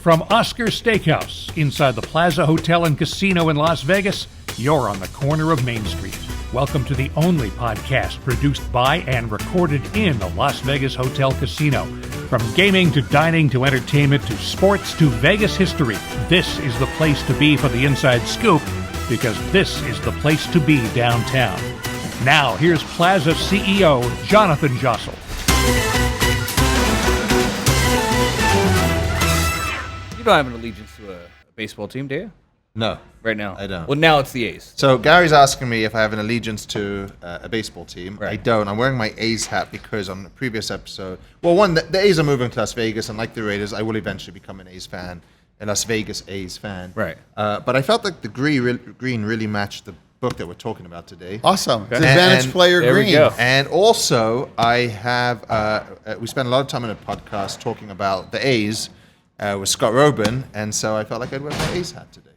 From Oscar Steakhouse, inside the Plaza Hotel and Casino in Las Vegas, you're on the corner of Main Street. Welcome to the only podcast produced by and recorded in the Las Vegas Hotel Casino. From gaming to dining to entertainment to sports to Vegas history, this is the place to be for the inside scoop, because this is the place to be downtown. Now, here's Plaza CEO Jonathan Jossel. You don't have an allegiance to a baseball team, do you? No. Right now? I don't. Well, now it's the A's. So Gary's asking me if I have an allegiance to a baseball team. Right. I don't. I'm wearing my A's hat because on the previous episode, well, one, the A's are moving to Las Vegas, and like the Raiders, I will eventually become an A's fan, a Las Vegas A's fan. Right. But I felt like the green really matched the book that we're talking about today. Awesome. Okay. It's Advantage Player there Green. we go. And also, I have, we spent a lot of time in a podcast talking about the A's with Scott Robin, and so I felt like I'd wear my A's hat today.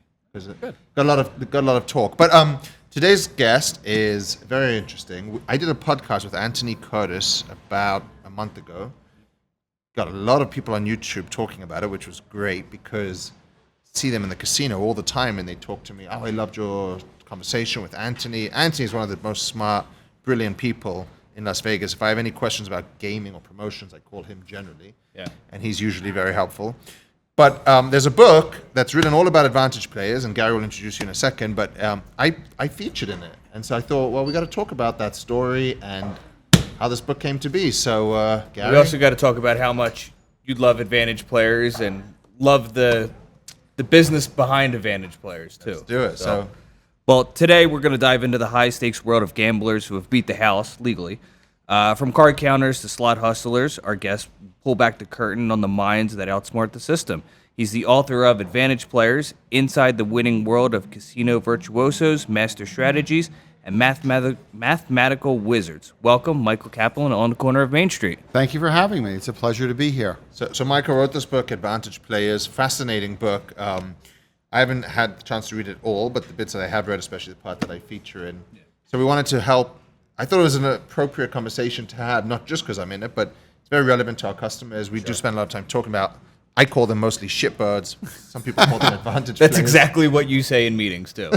Got a lot of talk. But today's guest is very interesting. I did a podcast with Anthony Curtis about a month ago. Got a lot of people on YouTube talking about it, which was great because I see them in the casino all the time, and they talk to me. Oh, I loved your conversation with Anthony. Anthony is one of the most smart, brilliant people in Las Vegas. If I have any questions about gaming or promotions, I call him generally. Yeah. And he's usually very helpful. But there's a book that's written all about advantage players, and Gary will introduce you in a second, but I featured in it. And so I thought, well, we got to talk about that story and how this book came to be. So, Gary? We also got to talk about how much you love advantage players and love the business behind advantage players, too. Let's do it. So, well, today we're going to dive into the high-stakes world of gamblers who have beat the house legally. From card counters to slot hustlers, our guests pull back the curtain on the minds that outsmart the system. He's the author of Advantage Players, Inside the Winning World of Casino Virtuosos, Master Strategies, and Mathematical Wizards. Welcome, Michael Kaplan, on the corner of Main Street. Thank you for having me. It's a pleasure to be here. so Michael wrote this book, Advantage Players, fascinating book. I haven't had the chance to read it all, but the bits that I have read, especially the part that I feature in. So we wanted to help. I thought it was an appropriate conversation to have, not just because I'm in it, but it's very relevant to our customers. We do spend a lot of time talking about, I call them mostly shitbirds. Some people call them advantage That's players. exactly what you say in meetings, too.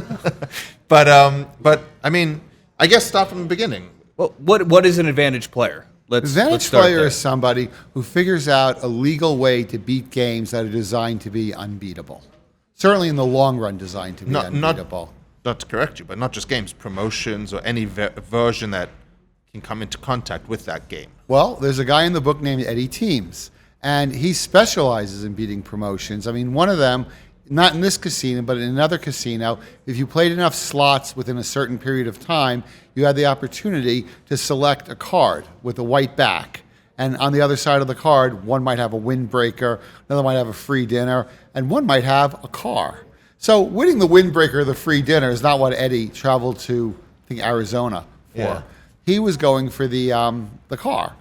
But I mean, I guess start from the beginning. Well, what is an advantage player? Let's Advantage start player there. is somebody who figures out a legal way to beat games that are designed to be unbeatable. Certainly in the long run, designed to be unbeatable. Not to correct you, but not just games, promotions or any version that can come into contact with that game. Well, there's a guy in the book named Eddie Teams, and he specializes in beating promotions. I mean, one of them, not in this casino, but in another casino, if you played enough slots within a certain period of time, you had the opportunity to select a card with a white back. And on the other side of the card, one might have a windbreaker, another might have a free dinner, and one might have a car. So winning the windbreaker or the free dinner is not what Eddie traveled to, I think, Arizona for. Yeah. He was going for the car.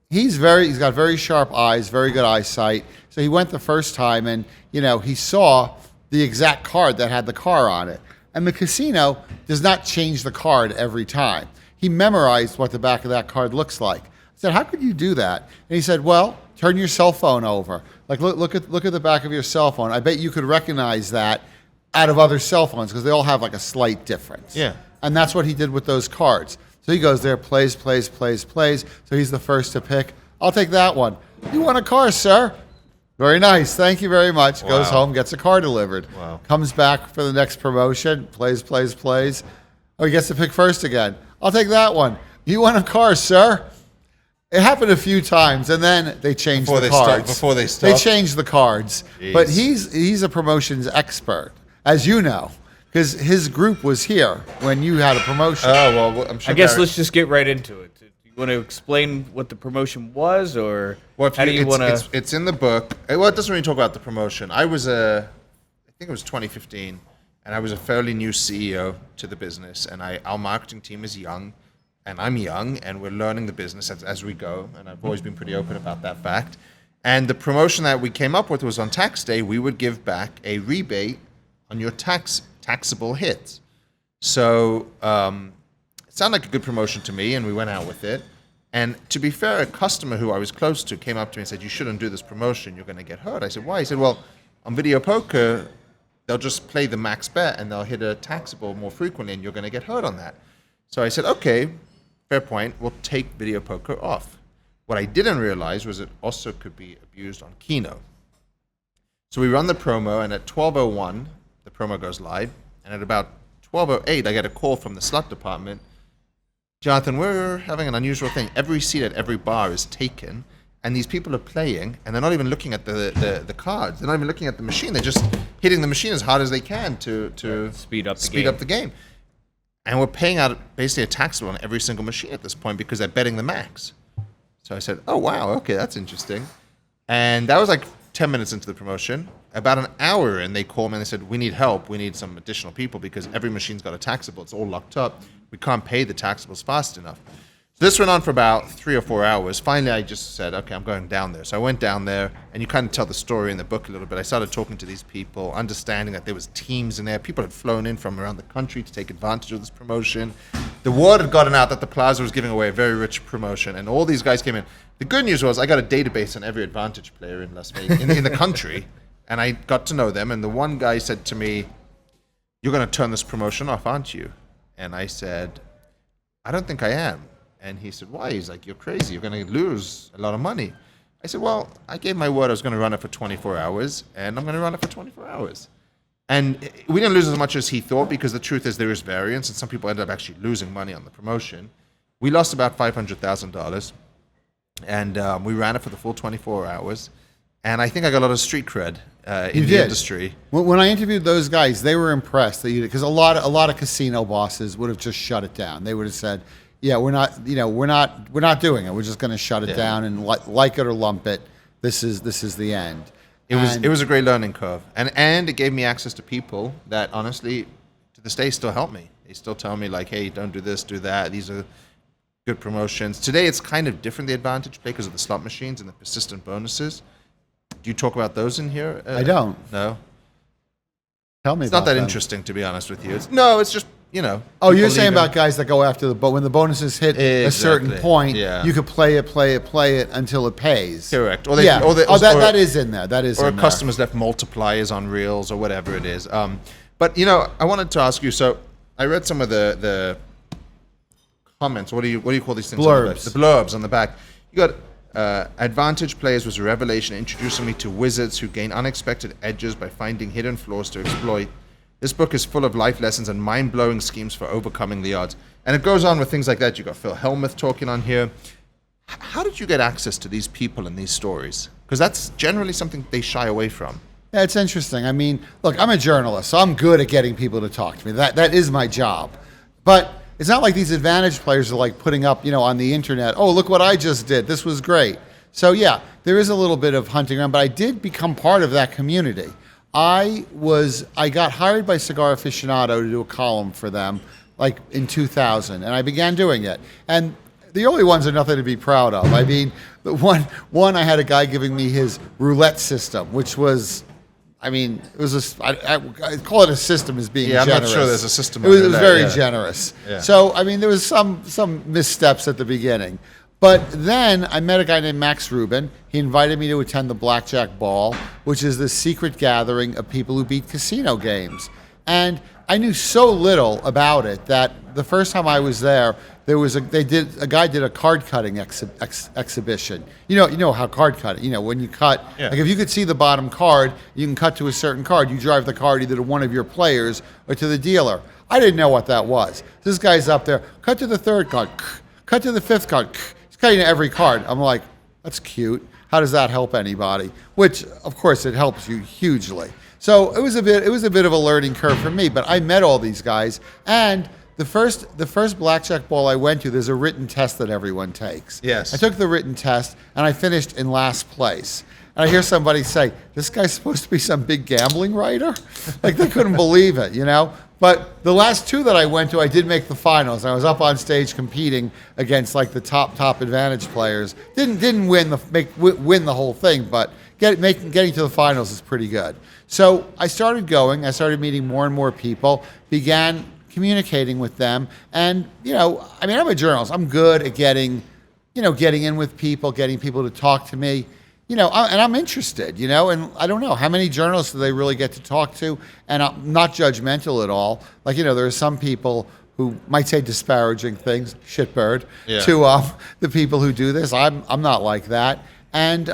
He's got very sharp eyes, very good eyesight. So he went the first time, and he saw the exact card that had the car on it. And the casino does not change the card every time. He memorized what the back of that card looks like. I said, "How could you do that?" And he said, "Well, turn your cell phone over. Like look at the back of your cell phone. I bet you could recognize that out of other cell phones because they all have like a slight difference." Yeah. And that's what he did with those cards. So he goes there, plays. So he's the first to pick. "I'll take that one." "You want a car, sir?" "Very nice. Thank you very much." Wow. Goes home, gets a car delivered. Wow. Comes back for the next promotion, plays. Oh, he gets to pick first again. "I'll take that one." "You want a car, sir?" It happened a few times, and then they changed the cards. Before they They start. changed the cards. Jeez. But he's a promotions expert, as you know, because his group was here when you had a promotion. Oh, well, I'm sure. I guess Gary- let's just get right into it. Do you want to explain what the promotion was, or Well, how do you want to? It's in the book. Well, it doesn't really talk about the promotion. I think it was 2015, and I was a fairly new CEO to the business, and our marketing team is young, and I'm young, and we're learning the business as we go, and I've always been pretty open about that fact. And the promotion that we came up with was on tax day, we would give back a rebate on your taxable hits. So it sounded like a good promotion to me, and we went out with it. And to be fair, a customer who I was close to came up to me and said, "You shouldn't do this promotion. You're going to get hurt." I said, "Why?" He said, "Well, On video poker, they'll just play the max bet and they'll hit a taxable more frequently, and you're going to get hurt on that. So I said, okay, fair point. We'll take video poker off. What I didn't realize was it also could be abused on Keno. So we run the promo, and at 12:01, the promo goes live, and at about 12:08, I get a call from the slot department. Jonathan, we're having an unusual thing. Every seat at every bar is taken, and these people are playing, and they're not even looking at the cards. They're not even looking at the machine. They're just hitting the machine as hard as they can to Speed up the game. And we're paying out basically a taxable on every single machine at this point because they're betting the max. So I said, oh, wow, okay, that's interesting. And that was like 10 minutes into the promotion. About an hour in, they called me and they said, we need help. We need some additional people because every machine's got a taxable. It's all locked up. We can't pay the taxables fast enough. So this went on for about 3 or 4 hours. Finally, I just said, okay, I'm going down there. So I went down there, and you kind of tell the story in the book a little bit. I started talking to these people, understanding that there was teams in there. People had flown in from around the country to take advantage of this promotion. The word had gotten out that the Plaza was giving away a very rich promotion, and all these guys came in. The good news was I got a database on every Advantage player in Las Vegas, in the country, and I got to know them. And the one guy said to me, you're going to turn this promotion off, aren't you? And I said, I don't think I am. And he said, why? He's like, you're crazy. You're going to lose a lot of money. I said, well, I gave my word I was going to run it for 24 hours, and I'm going to run it for 24 hours. And we didn't lose as much as he thought because the truth is there is variance, and some people ended up actually losing money on the promotion. We lost about $500,000, and we ran it for the full 24 hours. And I think I got a lot of street cred in the industry. When I interviewed those guys, they were impressed that you did, because a lot of casino bosses would have just shut it down. They would have said, yeah, we're not doing it. We're just going to shut it down and like it or lump it. This is the end. It was a great learning curve, and it gave me access to people that honestly, to this day, still help me. They still tell me like, hey, don't do this, do that. These are good promotions. Today, it's kind of different, the Advantage play, because of the slot machines and the persistent bonuses. Do you talk about those in here? I don't. No. Tell me. It's not that them. interesting, to be honest with you. It's just. Oh, you're saying about guys that go after when the bonuses hit a certain point, you could play it until it pays. Correct. That is in there. That is. Or in there. customers left multipliers on reels or whatever it is. But I wanted to ask you. So I read some of the comments. What do you call these things? Blurbs. The blurbs on the back. You got Advantage players was a revelation, introducing me to wizards who gain unexpected edges by finding hidden flaws to exploit. This book is full of life lessons and mind-blowing schemes for overcoming the odds. And it goes on with things like that. You got Phil Hellmuth talking on here. How did you get access to these people and these stories? Because that's generally something they shy away from. Yeah, it's interesting. I mean, look, I'm a journalist, so I'm good at getting people to talk to me. That is my job. But it's not like these Advantage players are like putting up, on the internet, oh, look what I just did. This was great. So yeah, there is a little bit of hunting around, but I did become part of that community. I got hired by Cigar Aficionado to do a column for them, like in 2000, and I began doing it. And the early ones are nothing to be proud of. I mean, one I had a guy giving me his roulette system, which was, it was I call it a system as being generous. I'm not sure there's a system. It was very generous. Yeah. So there was some missteps at the beginning. But then I met a guy named Max Rubin. He invited me to attend the Blackjack Ball, which is the secret gathering of people who beat casino games. And I knew so little about it that the first time I was there, a guy did a card cutting exhibition. You know how card cutting. When you cut, like if you could see the bottom card, you can cut to a certain card. You drive the card either to one of your players or to the dealer. I didn't know what that was. This guy's up there. Cut to the third card. Cut to the fifth card. Cutting every card. I'm like, that's cute. How does that help anybody? Which, of course, it helps you hugely. So it was a bit of a learning curve for me. But I met all these guys, and the first Blackjack Ball I went to, there's a written test that everyone takes. Yes. I took the written test, and I finished in last place. And I hear somebody say, "This guy's supposed to be some big gambling writer?" Like they couldn't believe it, But the last two that I went to, I did make the finals. I was up on stage competing against like the top Advantage players. Didn't win the whole thing, but getting to the finals is pretty good. So I started going. I started meeting more and more people. Began communicating with them, and I'm a journalist. I'm good at getting in with people, getting people to talk to me. and I'm interested, and I don't know how many journalists do they really get to talk to, and I'm not judgmental at all. Like, there are some people who might say disparaging things, shitbird, to the people who do this. I'm not like that. And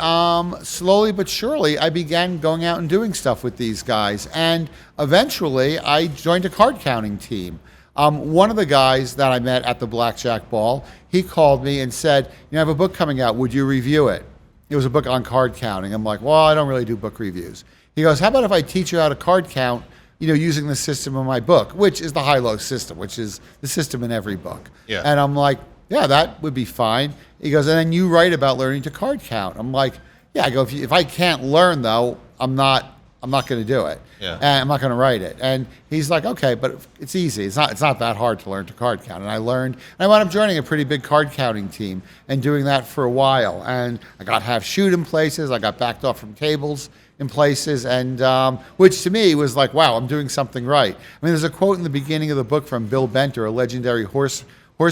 slowly but surely, I began going out and doing stuff with these guys. And eventually, I joined a card counting team. One of the guys that I met at the blackjack ball, he called me and said, I have a book coming out. Would you review it? It was a book on card counting. I'm like, well, I don't really do book reviews. He goes, how about if I teach you how to card count, using the system in my book, which is the high-low system, which is the system in every book. Yeah. And I'm like, yeah, that would be fine. He goes, and then you write about learning to card count. I'm like, yeah. I go, if I can't learn though, I'm not going to do it. Yeah. And I'm not going to write it. And he's like, okay, but it's easy. It's not that hard to learn to card count. And I learned, and I wound up joining a pretty big card counting team and doing that for a while. And I got half shoot in places. I got backed off from tables in places, and which to me was like, wow, I'm doing something right. I mean, there's a quote in the beginning of the book from Bill Bettor, a legendary horse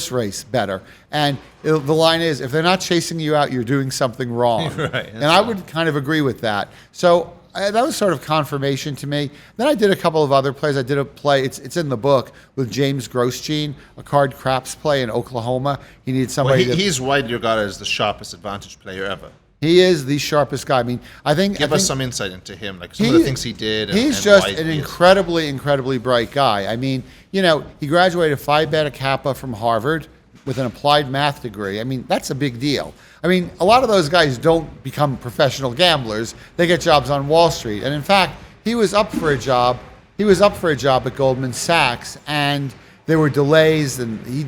race bettor, and the line is, if they're not chasing you out, you're doing something wrong. Right, and I would kind of agree with that. So that was sort of confirmation to me. Then I did a couple of other plays. I did a play, it's in the book, with James Grosjean, a card craps play in Oklahoma. He needed somebody he's widely regarded as the sharpest advantage player ever. He is the sharpest guy. I mean, I think... Give us some insight into him, like some of the things he did. He's just an incredibly bright guy. I mean, he graduated Phi Beta Kappa from Harvard with an applied math degree. I mean, that's a big deal. I mean, a lot of those guys don't become professional gamblers. They get jobs on Wall Street. And in fact, he was up for a job. He was up for a job at Goldman Sachs, and there were delays, and he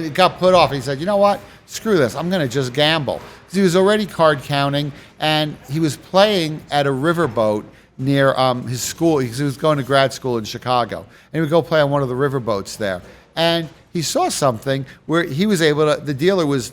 got put off. He said, you know what? Screw this. I'm going to just gamble. Because he was already card counting, and he was playing at a riverboat near his school. He was going to grad school in Chicago. And he would go play on one of the riverboats there. And he saw something where he was able to, the dealer was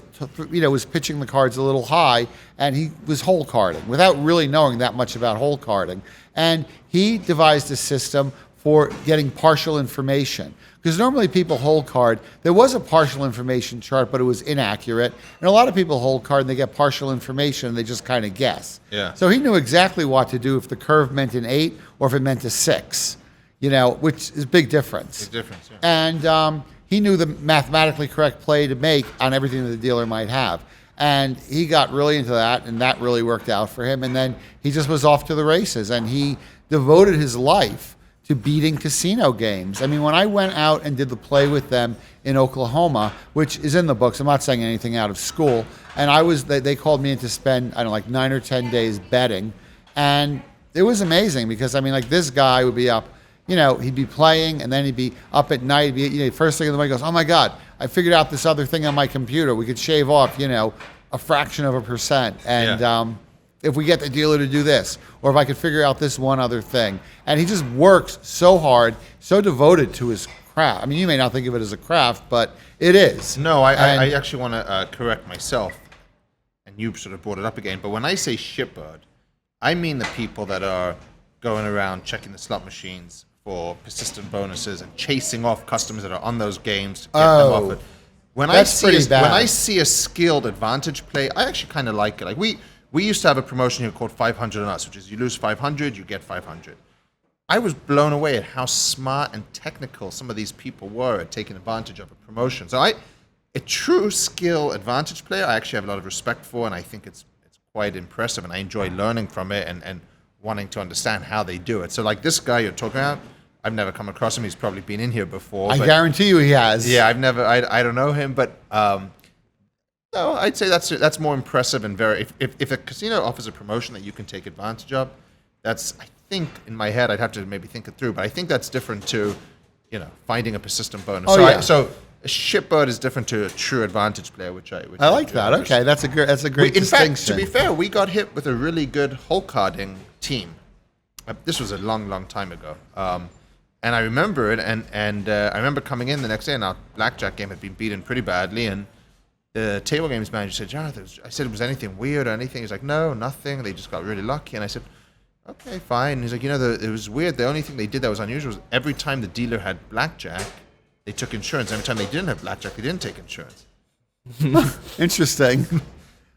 pitching the cards a little high, and he was hole carding without really knowing that much about hole carding. And he devised a system for getting partial information. Because normally people hole card, there was a partial information chart, but it was inaccurate. And a lot of people hole card and they get partial information and they just kind of guess. Yeah. So he knew exactly what to do if the curve meant an 8 or if it meant a 6, which is a big difference. Big difference, yeah. And he knew the mathematically correct play to make on everything that the dealer might have. And he got really into that, and that really worked out for him. And then he just was off to the races, and he devoted his life to beating casino games. I mean, when I went out and did the play with them in Oklahoma, which is in the books, I'm not saying anything out of school, and they called me in to spend, 9 or 10 days betting, and it was amazing because, this guy would be up, he'd be playing, and then he'd be up at night, first thing in the morning, he goes, oh my God, I figured out this other thing on my computer. We could shave off, a fraction of a percent, and if we get the dealer to do this, or if I could figure out this one other thing. And he just works so hard, so devoted to his craft. I mean, you may not think of it as a craft, but it is. No, I actually want to correct myself, and you sort of brought it up again, but when I say shipbird, I mean the people that are going around checking the slot machines for persistent bonuses and chasing off customers that are on those games to get them off it. When I see a skilled advantage play, I actually kind of like it. Like we used to have a promotion here called 500 on us, which is you lose 500, you get 500. I was blown away at how smart and technical some of these people were at taking advantage of a promotion. So a true skill advantage player, I actually have a lot of respect for, and I think it's quite impressive, and I enjoy learning from it and wanting to understand how they do it. So like this guy you're talking about, I've never come across him. He's probably been in here before. I guarantee you he has. Yeah, I don't know him, but no, I'd say that's more impressive and very. If a casino offers a promotion that you can take advantage of, that's, I think in my head I'd have to maybe think it through, but I think that's different to, finding a persistent bonus. Oh, So a shipbird is different to a true advantage player, which I like that. Okay, that's a great distinction. In fact, to be fair, we got hit with a really good hole carding team. This was a long time ago. And I remember it, and I remember coming in the next day, and our blackjack game had been beaten pretty badly, and the table games manager said, Jonathan, I said, was anything weird or anything? He's like, no, nothing. They just got really lucky. And I said, okay, fine. And he's like, it was weird. The only thing they did that was unusual was every time the dealer had blackjack, they took insurance. Every time they didn't have blackjack, they didn't take insurance. Interesting.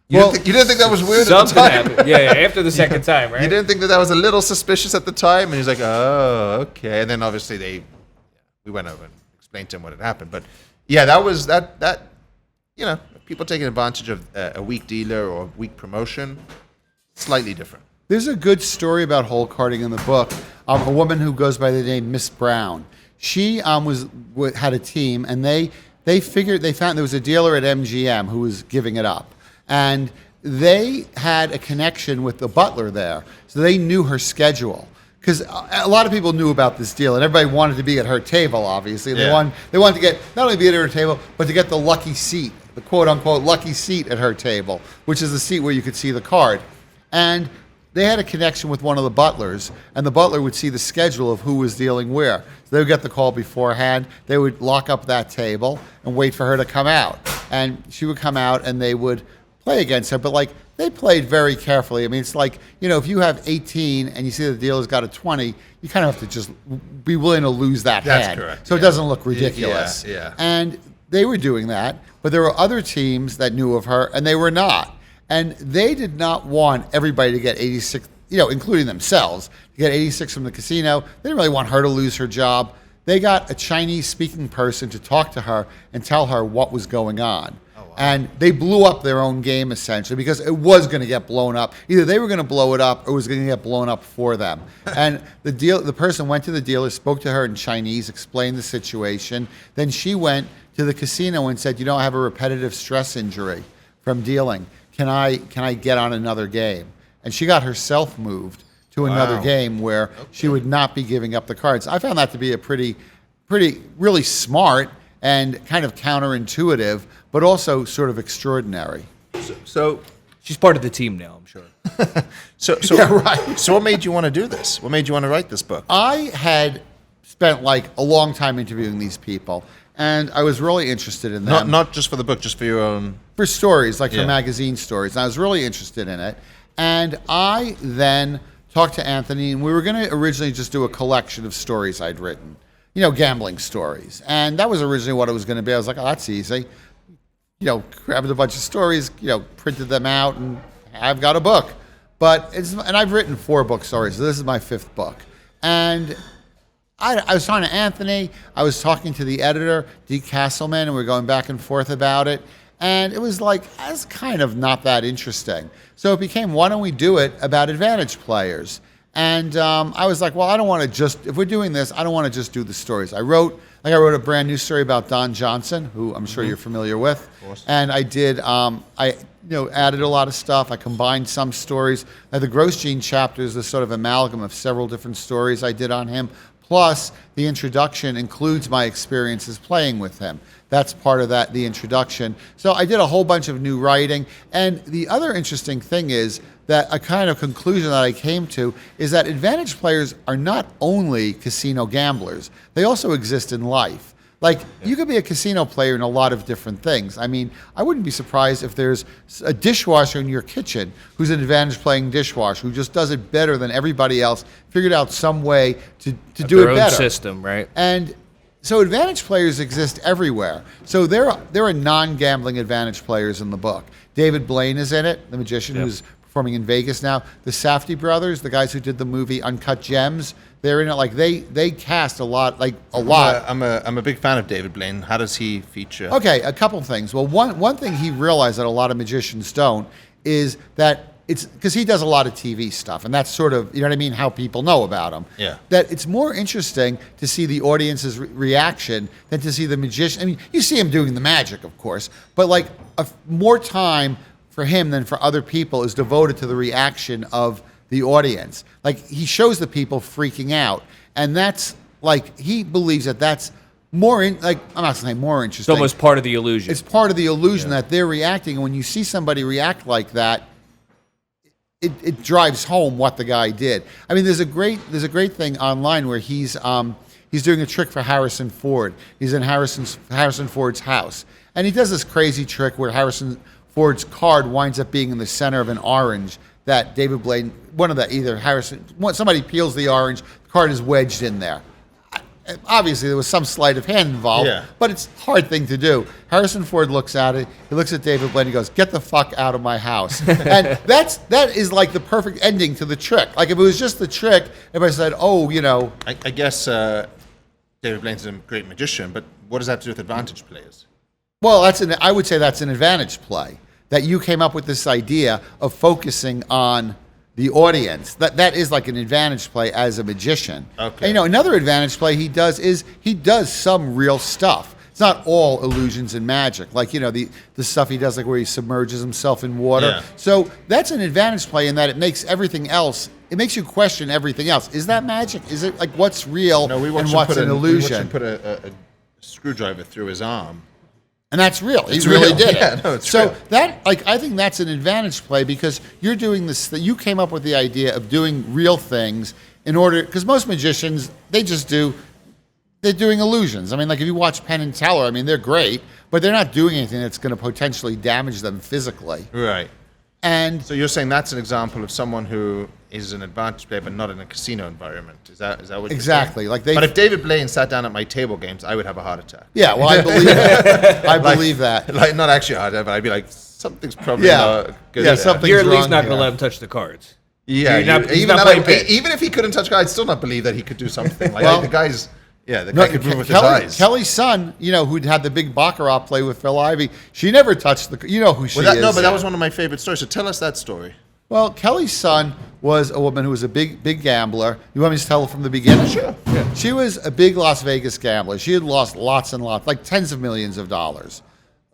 You didn't think that was weird at the Something time? happened. Yeah, after the second time, right? You didn't think that was a little suspicious at the time? And he's like, oh, okay. And then obviously we went over and explained to him what had happened. But yeah, that was that. You know, people taking advantage of a weak dealer or a weak promotion, slightly different. There's a good story about hole carding in the book. A woman who goes by the name Miss Brown. She had a team, and they found there was a dealer at MGM who was giving it up, and they had a connection with the butler there, so they knew her schedule. Because a lot of people knew about this deal, and everybody wanted to be at her table. Obviously, they wanted to get not only be at her table, but to get the lucky seat, the quote unquote lucky seat at her table, which is the seat where you could see the card. And they had a connection with one of the butlers, and the butler would see the schedule of who was dealing where. So they would get the call beforehand. They would lock up that table and wait for her to come out, and she would come out, and they would play against her. But they played very carefully. I mean, it's like, if you have 18 and you see the dealer's got a 20, you kind of have to just be willing to lose that That's hand. correct. So it doesn't look ridiculous. Yeah. And they were doing that, but there were other teams that knew of her, and they were not. And they did not want everybody to get 86, including themselves, to get 86 from the casino. They didn't really want her to lose her job. They got a Chinese-speaking person to talk to her and tell her what was going on. And they blew up their own game, essentially, because it was going to get blown up. Either they were going to blow it up or it was going to get blown up for them. And the person went to the dealer, spoke to her in Chinese, explained the situation. Then she went to the casino and said, I have a repetitive stress injury from dealing. Can I get on another game? And she got herself moved to another game where she would not be giving up the cards. I found that to be a pretty really smart and kind of counterintuitive, but also sort of extraordinary. So She's part of the team now, I'm sure. yeah, right. So what made you want to do this? What made you want to write this book? I had spent a long time interviewing these people, and I was really interested in them. Not just for the book, just for your own... For stories, for Yeah. magazine stories. And I was really interested in it. And I then talked to Anthony, and we were going to originally just do a collection of stories I'd written. Gambling stories. And that was originally what it was going to be. I was like, oh, that's easy. Grabbed a bunch of stories, printed them out, and I've got a book. And I've written 4 book stories, so this is my 5th book. And I was talking to Anthony, I was talking to the editor, Dee Castleman, and we were going back and forth about it. And it was that's kind of not that interesting. So it became, why don't we do it about advantage players? And I was like, well, I don't want to if we're doing this, I don't want to just do the stories. I wrote a brand new story about Don Johnson, who I'm sure you're familiar with. Of course. And I did, added a lot of stuff. I combined some stories. The Grosjean chapter is this sort of amalgam of several different stories I did on him. Plus, the introduction includes my experiences playing with him. That's part of the introduction. So I did a whole bunch of new writing. And the other interesting thing is that a kind of conclusion that I came to is that advantage players are not only casino gamblers. They also exist in life. You could be a casino player in a lot of different things. I mean, I wouldn't be surprised if there's a dishwasher in your kitchen who's an advantage playing dishwasher, who just does it better than everybody else, figured out some way to do it Their better. own system, right? And so advantage players exist everywhere. So there are non-gambling advantage players in the book. David Blaine is in it, the magician who's performing in Vegas now. The Safdie brothers, the guys who did the movie Uncut Gems, they're in it. They cast a lot. I'm a big fan of David Blaine. How does he feature? Okay, a couple things. Well, one thing he realized that a lot of magicians don't is that it's because he does a lot of TV stuff, and that's sort of, how people know about him. Yeah. That it's more interesting to see the audience's reaction than to see the magician. I mean, you see him doing the magic, of course, but more time for him than for other people is devoted to the reaction of the audience. He shows the people freaking out, and that's he believes that that's more I'm not saying more It's interesting. almost part of the illusion. It's part of the illusion that they're reacting, and when you see somebody react like that, it drives home what the guy did. I mean, there's a great thing online where he's doing a trick for Harrison Ford. He's in Harrison Ford's house, and he does this crazy trick where Harrison Ford's card winds up being in the center of an orange that David Blaine, somebody peels the orange, the card is wedged in there. Obviously, there was some sleight of hand involved, but it's a hard thing to do. Harrison Ford looks at it. He looks at David Blaine. He goes, "Get the fuck out of my house." And that is like the perfect ending to the trick. Like if it was just the trick, everybody said, "Oh, you know." I guess David Blaine's a great magician, but what does that have to do with advantage players? Well, I would say that's an advantage play, that you came up with this idea of focusing on the audience. That is like an advantage play as a magician. Okay. And, another advantage play he does is he does some real stuff. It's not all illusions and magic. Like, the stuff he does, like where he submerges himself in water. Yeah. So that's an advantage play in that it makes everything else, it makes you question everything else. Is that magic? Is it like what's real and what's an illusion? We watched him put a screwdriver through his arm. And that's real. He It's really real. did it. Yeah, no, it's so real. I think that's an advantage play because you're doing this. You came up with the idea of doing real things in order, because most magicians, they're doing illusions. I mean, like if you watch Penn and Teller, I mean, they're great, but they're not doing anything that's going to potentially damage them physically. Right. And So you're saying that's an example of someone who is an advantage player, but not in a casino environment. Is that what you're exactly, saying? like they. But if David Blaine sat down at my table games, I would have a heart attack. Yeah, well, I believe that. I believe that. Like, not actually a heart attack, but I'd be like, something's probably Yeah. not good. Yeah, there. something- You're at least wrong not going to here. let him touch the cards. Yeah, You're not- he's even not then, playing pitch. even if he couldn't touch guys, I'd still not believe that he could do something. Like Well, the guy could move with his eyes. Kelly's son, who'd had the big baccarat play with Phil Ivey, she never touched the. You know who she is. No, but that was one of my favorite stories. So tell us that story. Well, Kelly's son was a woman who was a big gambler. You want me to tell her from the beginning? Sure. Yeah. She was a big Las Vegas gambler. She had lost lots and lots, like tens of millions of dollars,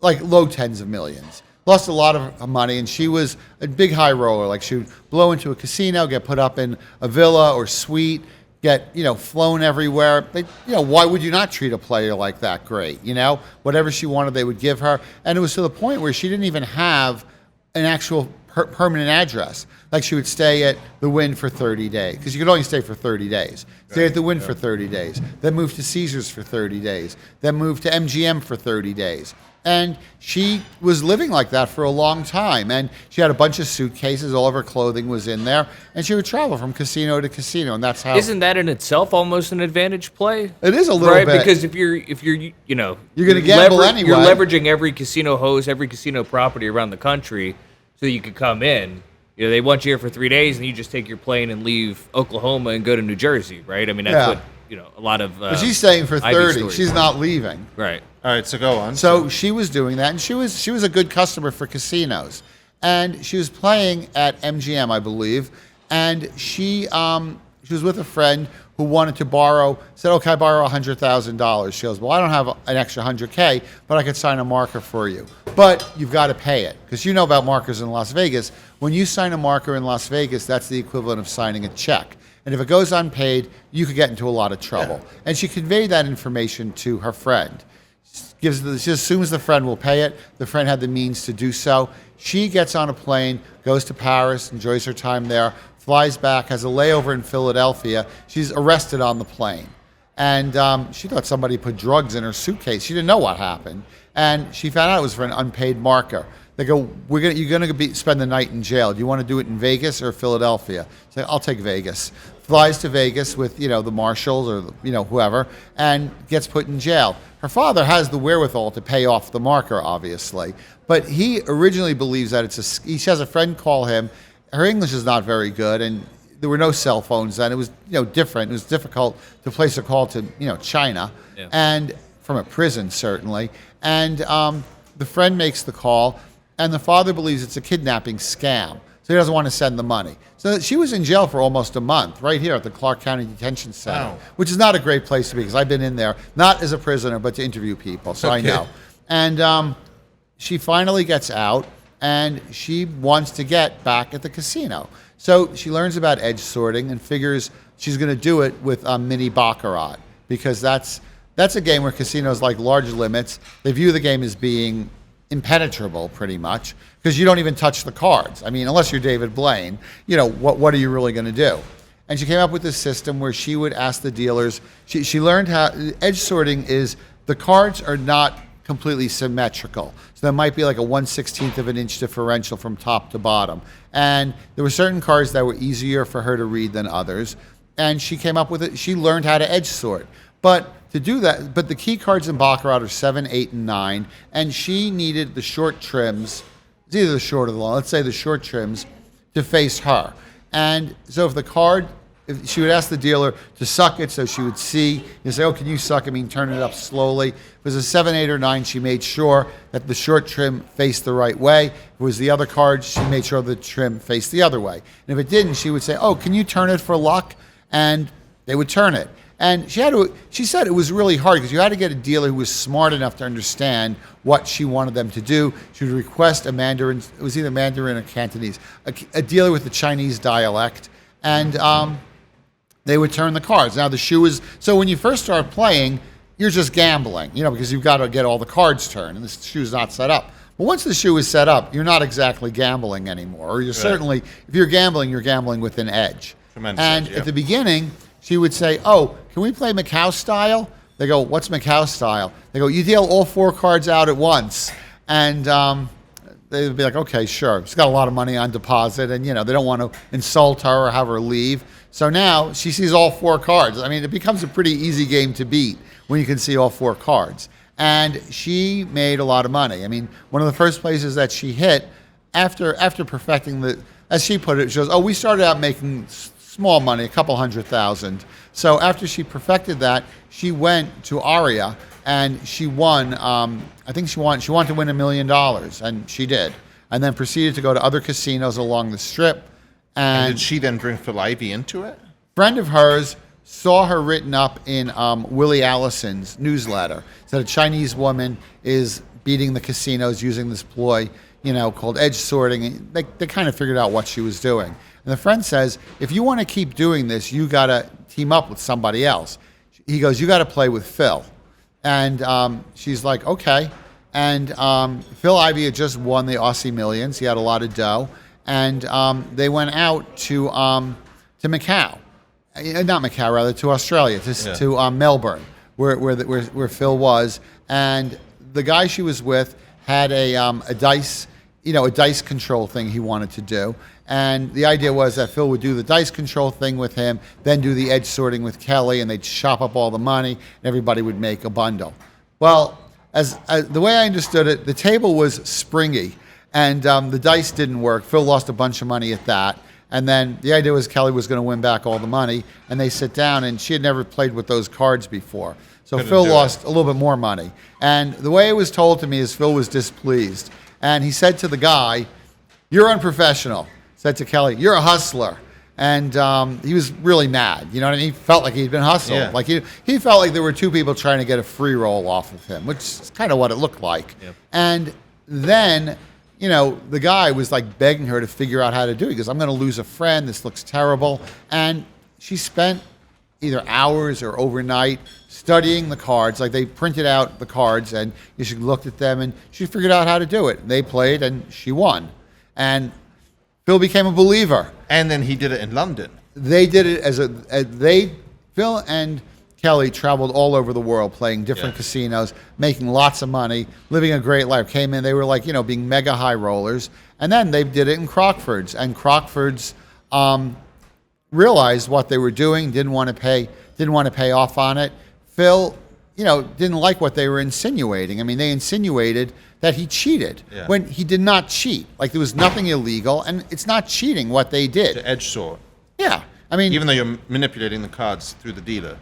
like low tens of millions. Lost a lot of money, and she was a big high roller. Like she would blow into a casino, get put up in a villa or suite, get flown everywhere. Why would you not treat a player like that great? Whatever she wanted, they would give her, and it was to the point where she didn't even have an actual permanent address. Like she would stay at the Wynn for 30 days, because you could only stay for 30 days. Stay at the Wynn for 30 days, then move to Caesars for 30 days, then move to MGM for 30 days. And she was living like that for a long time. And she had a bunch of suitcases. All of her clothing was in there. And she would travel from casino to casino. And that's how... Isn't that in itself almost an advantage play? It is a little right? bit. Because if you're You're gonna gamble anyway. You're leveraging every casino host, every casino property around the country so you could come in. They want you here for 3 days, and you just take your plane and leave Oklahoma and go to New Jersey, right? I mean, that's what a lot of. But she's staying for Ivy 30. stories She's are. not leaving. Right. All right, so go on. So she was doing that, and she was a good customer for casinos. And she was playing at MGM, I believe, and she was with a friend who wanted to said, "Okay, I borrow $100,000." She goes, "Well, I don't have an extra $100K, but I could sign a marker for you. But you've got to pay it, because you know about markers in Las Vegas. When you sign a marker in Las Vegas, that's the equivalent of signing a check. And if it goes unpaid, you could get into a lot of trouble." Yeah. And she conveyed that information to her friend. She assumes the friend will pay it. The friend had the means to do so. She gets on a plane, goes to Paris, enjoys her time there, flies back, has a layover in Philadelphia. She's arrested on the plane. And she thought somebody put drugs in her suitcase. She didn't know what happened. And she found out it was for an unpaid marker. They go, "You're going to spend the night in jail. Do you want to do it in Vegas or Philadelphia?" She's like, "I'll take Vegas." Flies to Vegas with, the marshals or, whoever, and gets put in jail. Her father has the wherewithal to pay off the marker, obviously. But he originally believes that he has a friend call him. Her English is not very good, and there were no cell phones then. It was, different. It was difficult to place a call to, China, and from a prison, certainly. And the friend makes the call, and the father believes it's a kidnapping scam. So he doesn't want to send the money. So she was in jail for almost a month, right here at the Clark County Detention Center, which is not a great place to be, because I've been in there, not as a prisoner, but to interview people, so I know. And she finally gets out, and she wants to get back at the casino. So she learns about edge sorting and figures she's going to do it with mini baccarat, because that's a game where casinos like large limits. They view the game as being impenetrable, pretty much, because you don't even touch the cards. I mean, unless you're David Blaine, what are you really going to do? And she came up with this system where she would ask the dealers. She learned how edge sorting is, the cards are not completely symmetrical. So there might be like a 1/16 of an inch differential from top to bottom. And there were certain cards that were easier for her to read than others. And she came up with it. She learned how to edge sort. But to do that, but the key cards in Baccarat are 7, 8, and 9, and she needed the short trims. It's either the short or the long. Let's say the short trims to face her. And so if she would ask the dealer to suck it so she would see, you say, oh, can you suck it? I mean, turn it up slowly. If it was a 7, 8, or 9, she made sure that the short trim faced the right way. If it was the other cards, she made sure the trim faced the other way. And if it didn't, she would say, oh, can you turn it for luck? And they would turn it. And she said it was really hard because you had to get a dealer who was smart enough to understand what she wanted them to do. She would request a Mandarin, it was either Mandarin or Cantonese, a dealer with the Chinese dialect, and they would turn the cards. Now the shoe is, so when you first start playing, you're just gambling, because you've got to get all the cards turned, and the shoe's not set up. But once the shoe is set up, you're not exactly gambling anymore. Or you're certainly, if you're gambling with an edge. Tremendous And edge, yeah. at the beginning, she would say, oh, can we play Macau style? They go, what's Macau style? They go, you deal all 4 cards out at once. And they'd be like, okay, sure. She's got a lot of money on deposit, and, they don't want to insult her or have her leave. So now she sees all 4 cards. I mean, it becomes a pretty easy game to beat when you can see all 4 cards. And she made a lot of money. I mean, one of the first places that she hit, after perfecting as she put it, she goes, oh, we started out making small money, a couple $100,000. So after she perfected that, she went to Aria and she won. I think she wanted to win $1 million, and she did. And then proceeded to go to other casinos along the Strip. And did she then bring Phil Ivey into it? A friend of hers saw her written up in Willie Allison's newsletter. Said a Chinese woman is beating the casinos using this ploy, called edge sorting. And they kind of figured out what she was doing. And the friend says, if you want to keep doing this, you got to team up with somebody else. He goes, you got to play with Phil. And she's like, okay. And Phil Ivey had just won the Aussie Millions. He had a lot of dough. And they went out to Macau. Not Macau, rather, to Australia, to Melbourne, where Phil was. And the guy she was with had a dice, a dice control thing he wanted to do. And the idea was that Phil would do the dice control thing with him, then do the edge sorting with Kelly, and they'd chop up all the money, and everybody would make a bundle. Well, as the way I understood it, the table was springy, and the dice didn't work. Phil lost a bunch of money at that. And then the idea was Kelly was going to win back all the money, and they sit down, and she had never played with those cards before. So Phil lost a little bit more money. And the way it was told to me is Phil was displeased. And he said to the guy, you're unprofessional. Said to Kelly, you're a hustler. And he was really mad. You know what I mean? He felt like he'd been hustled. Yeah. Like he felt like there were 2 people trying to get a free roll off of him, which is kind of what it looked like. Yep. And then, the guy was like begging her to figure out how to do it. He goes, I'm going to lose a friend. This looks terrible. And she spent either hours or overnight studying the cards. Like they printed out the cards and she looked at them and she figured out how to do it. They played and she won. And Phil became a believer. And then he did it in London. They did it Phil and Kelly traveled all over the world playing different casinos, making lots of money, living a great life. Came in, they were like, being mega high rollers. And then they did it in Crockford's. And Crockford's realized what they were doing, didn't want to pay off on it. Phil, didn't like what they were insinuating. I mean, they insinuated that he cheated when he did not cheat. Like there was nothing illegal, and it's not cheating what they did. To edge sort. Yeah. I mean, Even though you're manipulating the cards through the dealer.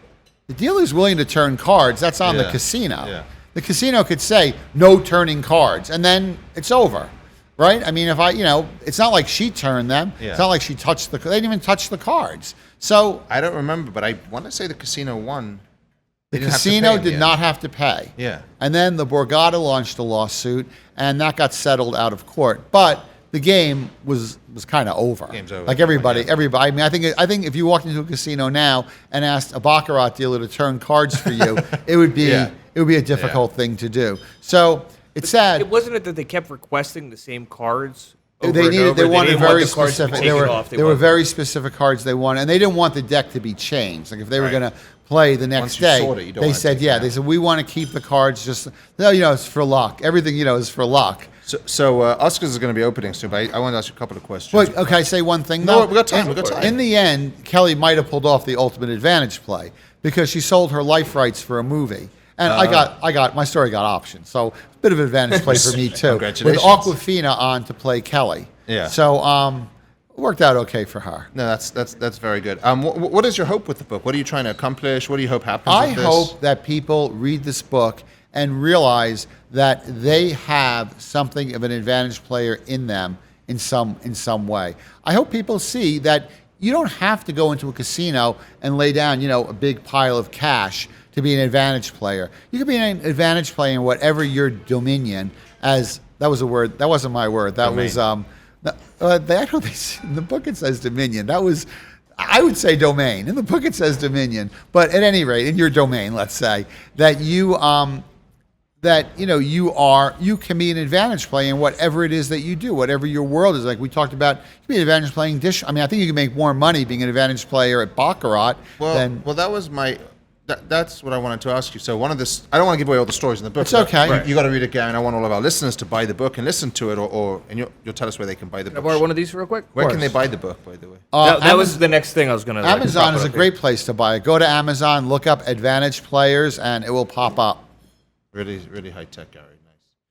the dealer's willing to turn cards. That's on the Yeah. casino. Yeah. The casino could say no turning cards, and then it's over, right? I mean, if it's not like she turned them. Yeah. It's not like she touched they didn't even touch the cards. So I don't remember, but I want to say the casino won. the They didn't have to casino pay him, did yeah. not have to pay. Yeah. And then the Borgata launched a lawsuit, and that got settled out of court. But the game was kind of over. Game's over. Like everybody. Yeah. I mean, I think if you walked into a casino now and asked a baccarat dealer to turn cards for you, it would be a difficult thing to do. So it's sad. It wasn't it that they kept requesting the same cards. They over and needed. over? They wanted didn't want very the cards to be specific. taken off. There were very specific cards they wanted, and they didn't want the deck to be changed. Like if they were Right. going to play the next Once you day, sort it, you don't they want to said, take it yeah, out. they said we want to keep the cards just. No, it's for luck. Everything is for luck. So Oscars is going to be opening soon, but I want to ask you a couple of questions. Wait, okay, I say one thing No, though. we got time. We got time. In the end, Kelly might have pulled off the ultimate advantage play because she sold her life rights for a movie. And my story got optioned. So a bit of advantage play for me too. Congratulations. With Awkwafina on to play Kelly. Yeah. So it worked out okay for her. No, that's very good. What is your hope with the book? What are you trying to accomplish? What do you hope happens I with this? hope that people read this book and realize that they have something of an advantage player in them in some way. I hope people see that you don't have to go into a casino and lay down, a big pile of cash to be an advantage player. You can be an advantage player in whatever your dominion, as that was a word, that wasn't my word. That Domain. was in the book it says dominion. That was, I would say domain. In the book it says dominion. But at any rate, in your domain, let's say, that you you can be an advantage player in whatever it is that you do, whatever your world is. Like we talked about, you can be an advantage playing dish. I mean, I think you can make more money being an advantage player at Baccarat than... Well, that was that's what I wanted to ask you. So I don't want to give away all the stories in the book. It's okay. You got to read it, Gary, and I want all of our listeners to buy the book and listen to it, and you'll tell us where they can buy the Can I book. borrow one of these real quick? Where can they buy the book, by the way? that was the next thing I was going to. Amazon is a great place to buy it. Go to Amazon, look up advantage players, and it will pop up. Really, really high tech, Gary.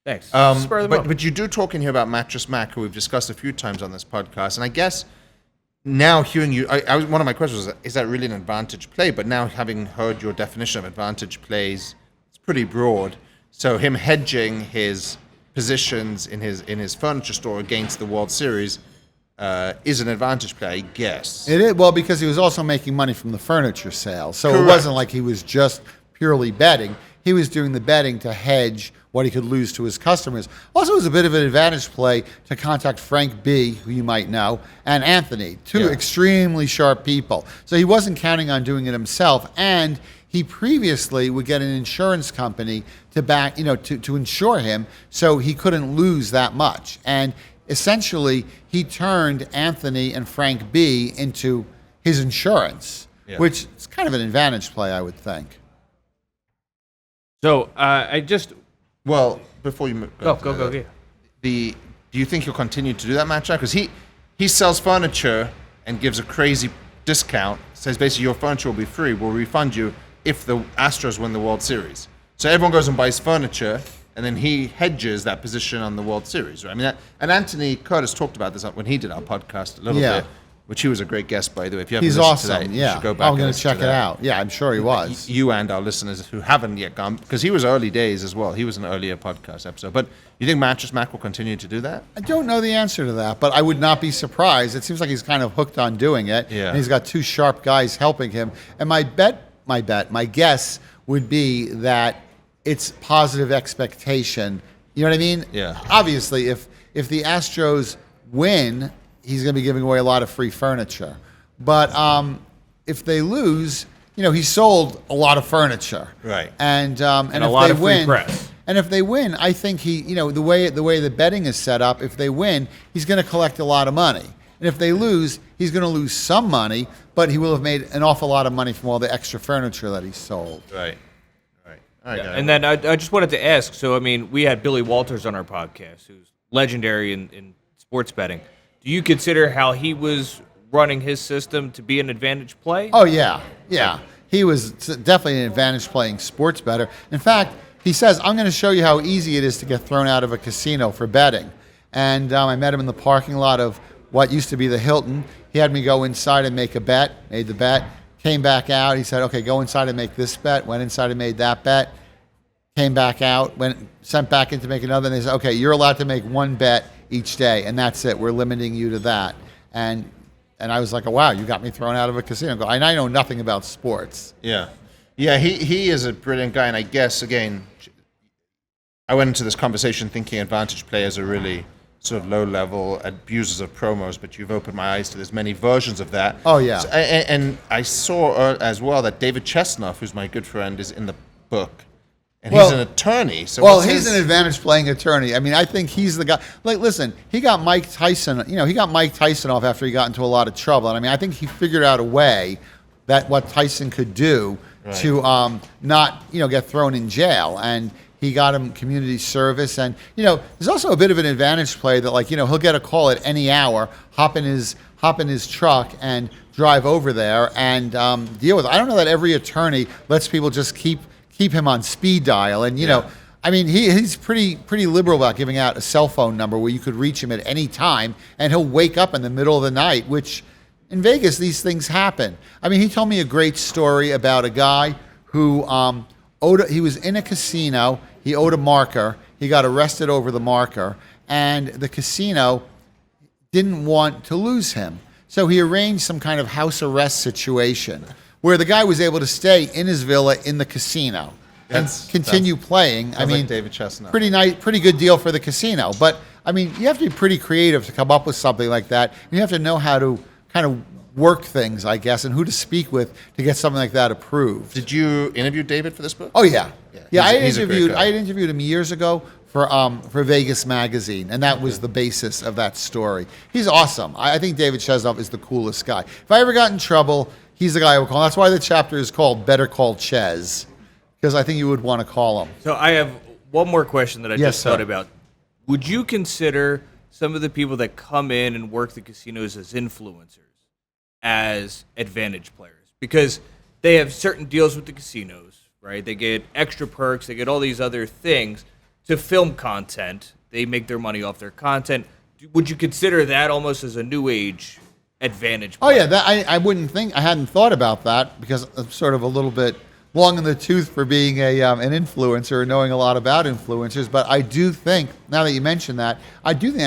Nice. Thanks. Spur them up. But you do talk in here about Mattress Mac, who we've discussed a few times on this podcast, and I guess now hearing you, one of my questions was, is that really an advantage play? But now having heard your definition of advantage plays, it's pretty broad. So him hedging his positions in his furniture store against the World Series is an advantage play, I guess. It is, well, because he was also making money from the furniture sales. So Correct. It wasn't like he was just purely betting. He was doing the betting to hedge what he could lose to his customers. Also, it was a bit of an advantage play to contact Frank B., who you might know, and Anthony, two extremely sharp people. So he wasn't counting on doing it himself, and he previously would get an insurance company to back, to insure him, so he couldn't lose that much. And essentially, he turned Anthony and Frank B. into his insurance, which is kind of an advantage play, I would think. So Well, before you go. Yeah. Do you think he'll continue to do that match? Because he sells furniture and gives a crazy discount. Says basically your furniture will be free. We'll refund you if the Astros win the World Series. So everyone goes and buys furniture, and then he hedges that position on the World Series. Right? I mean, and Anthony Curtis talked about this when he did our podcast a little bit. Which he was a great guest, by the way. If you haven't He's listened awesome. to that, you should go back. I'm going to check it out. Yeah, I'm sure he was. You and our listeners who haven't yet gone, because he was early days as well. He was an earlier podcast episode. But you think Mattress Mac will continue to do that? I don't know the answer to that, but I would not be surprised. It seems like he's kind of hooked on doing it. Yeah. And he's got two sharp guys helping him. And my guess would be that it's positive expectation. You know what I mean? Yeah. Obviously, if the Astros win, he's going to be giving away a lot of free furniture. But if they lose, he sold a lot of furniture, right? And a if lot they of free win, press. And if they win, I think the way the betting is set up, if they win, he's going to collect a lot of money. And if they lose, he's going to lose some money, but he will have made an awful lot of money from all the extra furniture that he sold. Right. All right. And then I just wanted to ask. So I mean, we had Billy Walters on our podcast, who's legendary in sports betting. Do you consider how he was running his system to be an advantage play? Oh, yeah. He was definitely an advantage playing sports bettor. In fact, he says, I'm going to show you how easy it is to get thrown out of a casino for betting. And I met him in the parking lot of what used to be the Hilton. He had me go inside and make a bet, made the bet, came back out. He said, okay, go inside and make this bet. Went inside and made that bet, came back out, sent back in to make another. And they said, okay, you're allowed to make one bet each day, and that's it. We're limiting you to that. And I was like, oh, wow, you got me thrown out of a casino. And I know nothing about sports. Yeah. He is a brilliant guy, and I guess again, I went into this conversation thinking advantage players are really sort of low-level abusers of promos, but you've opened my eyes to there's many versions of that. Oh yeah. So, and I saw as well that David Chestnut, who's my good friend, is in the book. And he's an attorney. So he's an advantage playing attorney. I mean, I think he's the guy. Like, listen, he got Mike Tyson. He got Mike Tyson off after he got into a lot of trouble. And I mean, I think he figured out a way that what Tyson could do to not get thrown in jail. And he got him community service. And there's also a bit of an advantage play that he'll get a call at any hour, hop in his hop in his truck and drive over there and deal with it. I don't know that every attorney lets people just keep him on speed dial. And, you know, I mean, he's pretty liberal about giving out a cell phone number where you could reach him at any time, and he'll wake up in the middle of the night, which in Vegas, these things happen. I mean, he told me a great story about a guy who he was in a casino. He owed a marker. He got arrested over the marker, and the casino didn't want to lose him. So he arranged some kind of house arrest situation where the guy was able to stay in his villa in the casino and continue playing. I mean, like David Chestnut. Pretty nice, pretty good deal for the casino. But I mean, you have to be pretty creative to come up with something like that. You have to know how to kind of work things, I guess, and who to speak with to get something like that approved. Did you interview David for this book? Oh yeah. He's a great guy. I had interviewed him years ago for Vegas Magazine, and that was the basis of that story. He's awesome. I think David Chesnov is the coolest guy. If I ever got in trouble, he's the guy I would call. That's why the chapter is called Better Call Ches, because I think you would want to call him. So I have one more question that I just thought sir. about. Would you consider some of the people that come in and work the casinos as influencers as advantage players? Because they have certain deals with the casinos, right? They get extra perks, they get all these other things to film content. They make their money off their content. Would you consider that almost as a new age advantage Oh player? yeah, I wouldn't think. I hadn't thought about that because I'm sort of a little bit long in the tooth for being an influencer and knowing a lot about influencers. But I do think, now that you mention that, I do think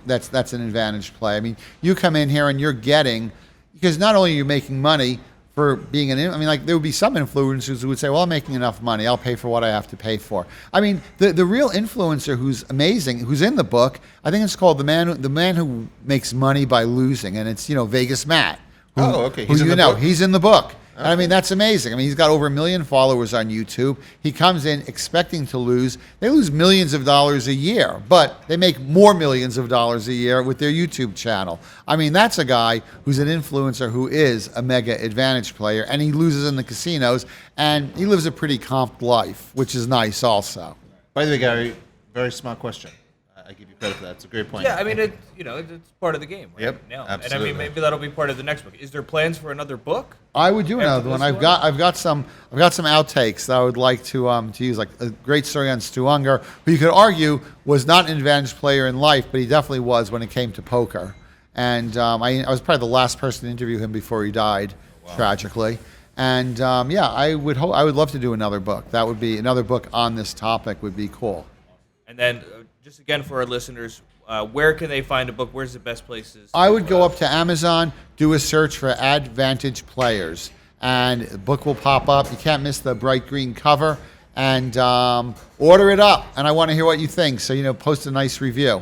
that's an advantage play. I mean, you come in here and you're getting, because not only are you making money for being like there would be some influencers who would say, well, I'm making enough money, I'll pay for what I have to pay for. I mean, the real influencer who's amazing, who's in the book, I think it's called the man who makes money by losing, and it's Vegas Matt. He's in the book? He's in the book. And I mean, that's amazing. I mean, he's got over 1 million followers on YouTube. He comes in expecting to lose. They lose millions of dollars a year, but they make more millions of dollars a year with their YouTube channel. I mean, that's a guy who's an influencer who is a mega advantage player, and he loses in the casinos, and he lives a pretty comped life, which is nice also. By the way, Gary, very smart question. I give you credit for that. It's a great point. Yeah, I mean, it's part of the game right Yep, now. absolutely. And I mean, maybe that'll be part of the next book. Is there plans for another book? I would do another one. this I've got some outtakes that I would like to use, like a great story on Stu Unger, who you could argue was not an advantage player in life, but he definitely was when it came to poker. And I was probably the last person to interview him before he died, tragically. And I would love to do another book. That would be another book on this topic would be cool. And then, just again for our listeners, where can they find a book? Where's the best places? I would go up to Amazon, do a search for Advantage Players, and the book will pop up. You can't miss the bright green cover, and order it up. And I want to hear what you think, so post a nice review.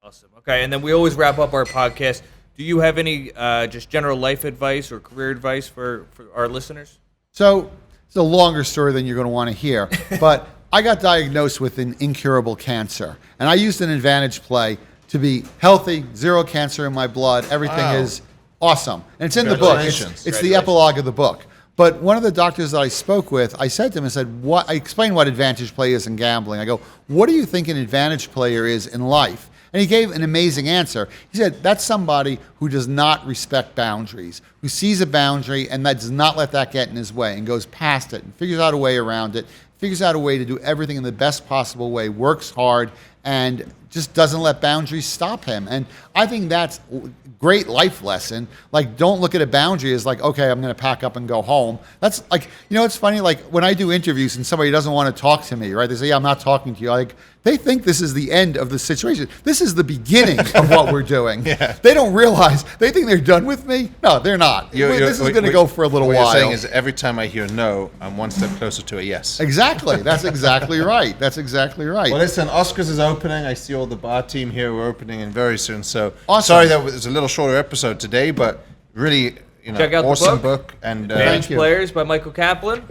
Awesome. Okay, and then we always wrap up our podcast. Do you have any just general life advice or career advice for our listeners? So it's a longer story than you're going to want to hear, but I got diagnosed with an incurable cancer, and I used an advantage play to be healthy, zero cancer in my blood. Everything is awesome. And it's in the book. It's the epilogue of the book. But one of the doctors that I spoke with, I said to him, I explained what advantage play is in gambling. I go, what do you think an advantage player is in life? And he gave an amazing answer. He said, that's somebody who does not respect boundaries, who sees a boundary and that does not let that get in his way and goes past it and figures out a way around it, figures out a way to do everything in the best possible way, works hard, and just doesn't let boundaries stop him. And I think that's a great life lesson. Like, don't look at a boundary as like, okay, I'm going to pack up and go home. That's like, it's funny, like when I do interviews and somebody doesn't want to talk to me, right? They say, yeah, I'm not talking to you. Like, they think this is the end of the situation. This is the beginning of what we're doing. Yeah. They don't realize, they think they're done with me. No, they're not. This is going to go for a little while. What you're saying is every time I hear no, I'm one step closer to a yes. Exactly. That's exactly right. That's exactly right. Well, listen, Oscars is opening. I see all the bar team here. We're opening in very soon. So Awesome. Sorry that it was a little shorter episode today, but really, Check out the awesome book. And Advantage Thank you. Players by Michael Kaplan.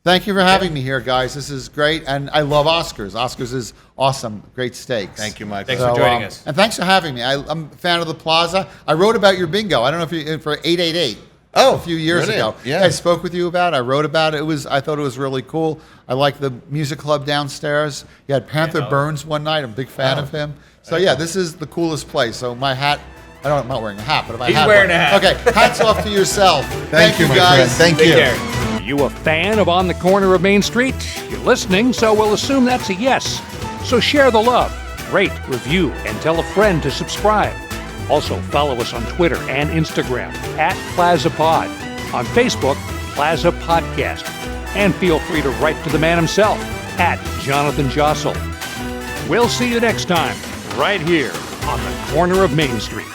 Thank you for having me here, guys. This is great, and I love Oscars. Oscars is awesome. Great steaks. thank you, Michael. Thanks for joining us. And thanks for having me. I'm a fan of the Plaza. I wrote about your bingo. I don't know if you for 888. Oh, a few years brilliant. ago. Yeah. I spoke with you about it. I wrote about it. I thought it was really cool. I like the music club downstairs. You had Panther Burns one night. I'm a big fan of him. So yeah, this is the coolest place. So my hat I'm not wearing a hat, but if I He's had wearing one. a hat. Okay, hats off to yourself. Thank you, my guys. friend. Thank Take you. care. Are you a fan of On the Corner of Main Street? You're listening, so we'll assume that's a yes. So share the love, rate, review, and tell a friend to subscribe. Also, follow us on Twitter and Instagram @PlazaPod, on Facebook, Plaza Podcast, and feel free to write to the man himself @Jonathan Jossel. We'll see you next time, right here on the corner of Main Street.